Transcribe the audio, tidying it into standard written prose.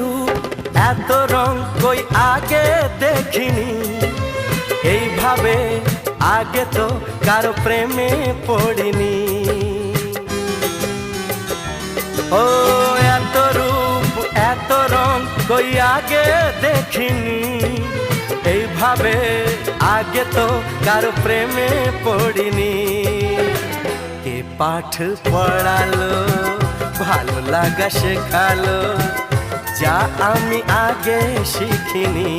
রূপ এত রং কই আগে দেখিনি, এইভাবে আগে তো কারো প্রেমে পড়িনি। ও এত রূপ এত রং কই আগে দেখিনি, এইভাবে আগে তো কারো প্রেমে পড়িনি। কে পাঠ পড়ালো ভালো লাগা শেখালো, যা আমি আগে শিখিনি।